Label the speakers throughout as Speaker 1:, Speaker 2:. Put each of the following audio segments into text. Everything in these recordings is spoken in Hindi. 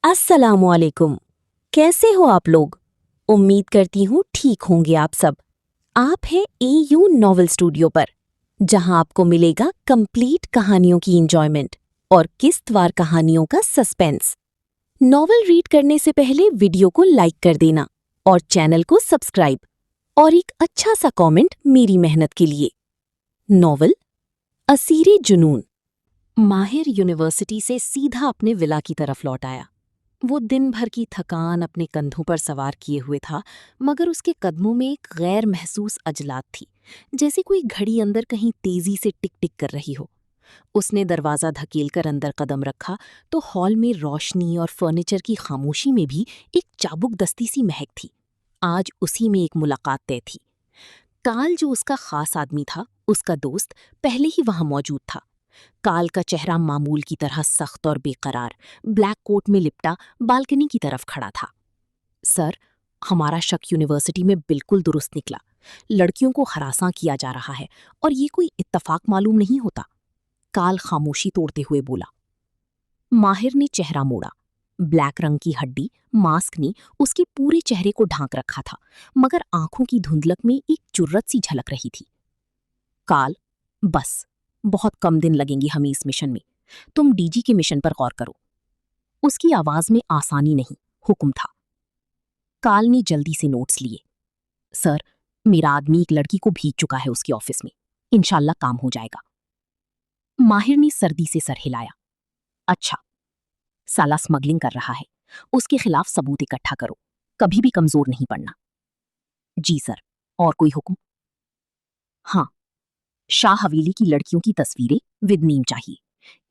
Speaker 1: अस्सलामुअलैकुम। कैसे हो आप लोग? उम्मीद करती हूँ ठीक होंगे आप सब। आप हैं एयू नॉवल स्टूडियो पर, जहां आपको मिलेगा कंप्लीट कहानियों की एंजॉयमेंट और किस्तवार कहानियों का सस्पेंस। नॉवल रीड करने से पहले वीडियो को लाइक कर देना और चैनल को सब्सक्राइब, और एक अच्छा सा कमेंट मेरी मेहनत के लिए। नॉवल असीरे जुनून। माहिर यूनिवर्सिटी से सीधा अपने विला की तरफ लौट आया। वो दिन भर की थकान अपने कंधों पर सवार किए हुए था, मगर उसके कदमों में एक गैर महसूस अजलात थी, जैसे कोई घड़ी अंदर कहीं तेजी से टिक टिक कर रही हो। उसने दरवाज़ा धकेलकर अंदर कदम रखा तो हॉल में रोशनी और फर्नीचर की खामोशी में भी एक चाबुक दस्ती सी महक थी। आज उसी में एक मुलाकात तय थी। काल, जो उसका खास आदमी था, उसका दोस्त, पहले ही वहां मौजूद था। काल का चेहरा मामूल की तरह सख्त और बेकरार, ब्लैक कोट में लिपटा बालकनी की तरफ खड़ा था। सर, हमारा शक यूनिवर्सिटी में बिल्कुल दुरुस्त निकला। लड़कियों को हरासा किया जा रहा है और ये कोई इत्तफाक मालूम नहीं होता। काल खामोशी तोड़ते हुए बोला। माहिर ने चेहरा मोड़ा। ब्लैक रंग की हड्डी, मास्क ने उसके पूरे चेहरे को ढांक रखा था, मगर आंखों की धुंधलक में एक जुर्रत सी झलक रही थी। काल, बस, बहुत कम दिन लगेंगे हमें इस मिशन में। तुम डीजी के मिशन पर गौर करो। उसकी आवाज में आसानी नहीं, हुक्म था। काल ने जल्दी से नोट्स लिए। सर, मेरा आदमी एक लड़की को भेज चुका है उसके ऑफिस में। इंशाल्लाह काम हो जाएगा। माहिर ने सर्दी से सर हिलाया। अच्छा, साला स्मगलिंग कर रहा है। उसके खिलाफ सबूत इकट्ठा करो। कभी भी कमजोर नहीं पड़ना। जी सर। और कोई हुक्म? हाँ, शाह हवेली की लड़कियों की तस्वीरें विद नेम चाहिए।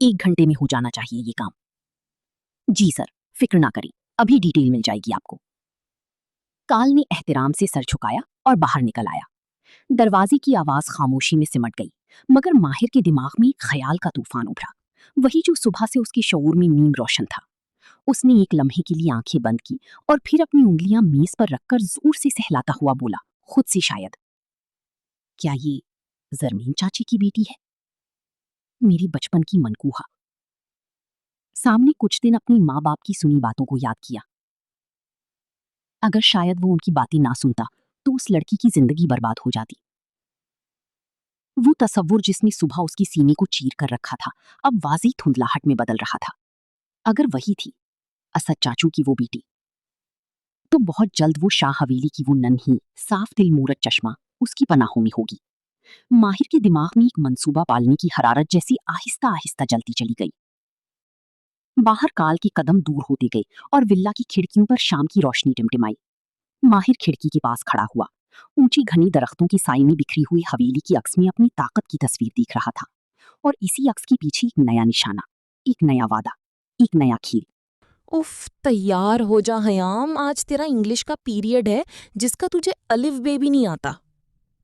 Speaker 1: 1 घंटे में हो जाना चाहिए ये काम। जी सर, फिक्र ना करें, अभी डिटेल मिल जाएगी आपको। काल ने एहतराम से सर झुकाया और बाहर निकल आया। दरवाजे की आवाज खामोशी में सिमट गई, मगर माहिर के दिमाग में एक ख्याल का तूफान उभरा, वही जो सुबह से उसके शऊर में नीम रोशन था। उसने एक लम्हे के लिए आंखें बंद की और फिर अपनी उंगलियां मेज पर रखकर जोर से सहलाता हुआ बोला, खुद से शायद, क्या ये जरमीन चाची की बेटी है? मेरी बचपन की मनकूहा। सामने कुछ दिन अपनी माँ बाप की सुनी बातों को याद किया। अगर शायद वो उनकी बातें ना सुनता तो उस लड़की की जिंदगी बर्बाद हो जाती। वो तसव्वुर जिसने सुबह उसकी सीने को चीर कर रखा था, अब वाजी धुंधलाहट में बदल रहा था। अगर वही थी असद चाचू की वो बेटी, तो बहुत जल्द वो शाह हवेली की वो नन्ही साफ दिल मूरत चश्मा उसकी पनाहों में होगी। माहिर के दिमाग में एक मंसूबा पालने की हरारत जैसी आहिस्ता आहिस्ता जलती चली गई। बाहर काल के कदम दूर होते गए और विल्ला की खिड़कियों पर शाम की रोशनी टिमटिमाई। माहिर खिड़की के पास खड़ा हुआ। ऊंची घनी दरख्तों की साई में बिखरी हुई हवेली की अक्स में अपनी ताकत की तस्वीर देख रहा था, और इसी अक्स के पीछे एक नया निशाना, एक नया वादा, एक नया खेल।
Speaker 2: उफ, तैयार हो जा हयाम, आज तेरा इंग्लिश का पीरियड है जिसका तुझे अलिफ बे भी नहीं आता।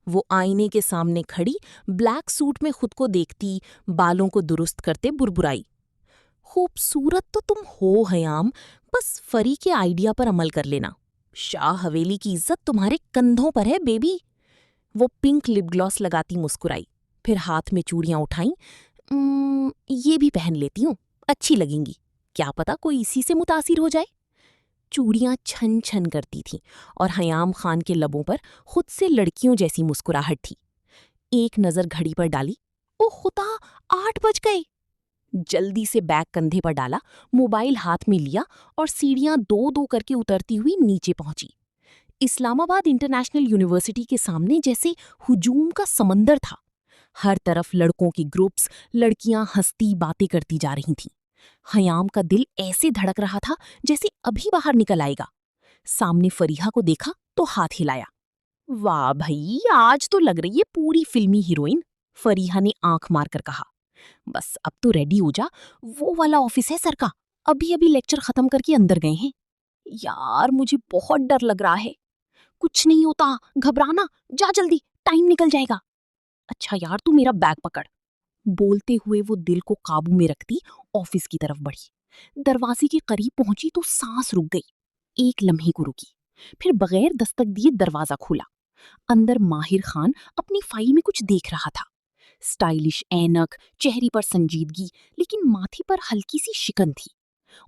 Speaker 2: वो आईने के सामने खड़ी ब्लैक सूट में खुद को देखती, बालों को दुरुस्त करते बुरबुराई। खूबसूरत तो तुम हो हयाम, बस फरी के आइडिया पर अमल कर लेना। शाह हवेली की इज्जत तुम्हारे कंधों पर है बेबी। वो पिंक लिप ग्लॉस लगाती मुस्कुराई, फिर हाथ में चूड़ियां उठाई। ये भी पहन लेती हूँ, अच्छी लगेंगी। क्या पता कोई इसी से मुतासिर हो जाए। चूड़ियां छन छन करती थीं और हयाम खान के लबों पर खुद से लड़कियों जैसी मुस्कुराहट थी। एक नजर घड़ी पर डाली। ओ खुदा, 8 बज गए। जल्दी से बैग कंधे पर डाला, मोबाइल हाथ में लिया और सीढ़ियां 2-2 करके उतरती हुई नीचे पहुंची। इस्लामाबाद इंटरनेशनल यूनिवर्सिटी के सामने जैसे हुजूम का समंदर था। हर तरफ लड़कों की ग्रुप्स, लड़कियां हंसती बातें करती जा रही थीं। हयाम का दिल ऐसे धड़क रहा था जैसे अभी बाहर निकल आएगा। सामने फरीहा को देखा तो हाथ हिलाया। वाह भई, आज तो लग रही है पूरी फिल्मी हीरोइन। फरीहा ने आंख मारकर कहा। बस अब तो रेडी हो जा, वो वाला ऑफिस है सर का, अभी अभी लेक्चर खत्म करके अंदर गए हैं। यार, मुझे बहुत डर लग रहा है। कुछ नहीं होता, घबराना, जा जल्दी, टाइम निकल जाएगा। अच्छा यार, तू मेरा बैग पकड़। बोलते हुए वो दिल को काबू में रखती ऑफिस की तरफ बढ़ी। दरवाजे के करीब पहुंची तो सांस रुक गई। एक लम्हे को रुकी, फिर बगैर दस्तक दिए दरवाजा खोला। अंदर माहिर खान अपनी फाइल में कुछ देख रहा था। स्टाइलिश ऐनक, चेहरे पर संजीदगी, लेकिन माथे पर हल्की सी शिकन थी।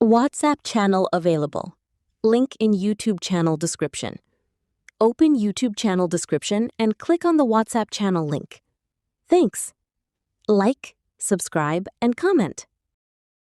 Speaker 1: WhatsApp channel available. Link in YouTube channel description. Open YouTube channel description and click on the WhatsApp channel link. Thanks. Like, subscribe, and comment.